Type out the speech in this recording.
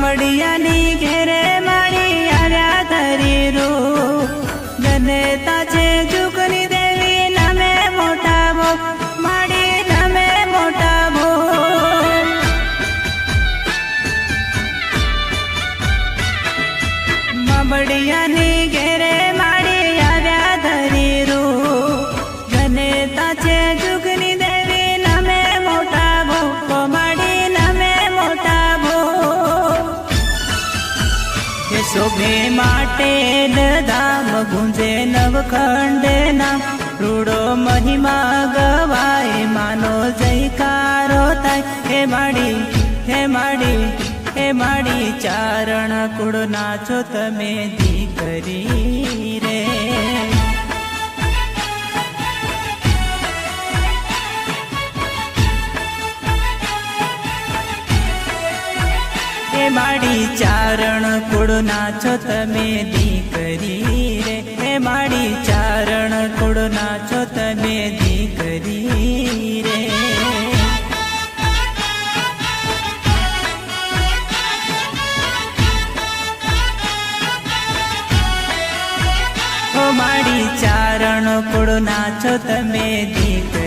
બામડિયાની ઘેરે માડી આવ્યા ધરી રો જનેતા છે જુગની દેવી નામે મોટા ભો માડી નામે મોટા ભો બામડિયાની ઘેરે માડી આવ્યા ધરી રો જનેતા છે જુગની દેવી નામે મોટા ભો માડી નામે મોટા ભો શોભે માટે ધામ ગુંજે નવખંડ નામ રૂડો મહિમા ગવાય માનો જયકારો થાય હે માડી ચારણ કુળ નાચો તમે દીકરી રે હે માડી ચારણ કુળ નાચો તમે દીકરી રે હે માડી ચારણ કુળ નાચો તમે દીકરી રે હો માડી ચારણ કુળ નાચો તમે દીકરી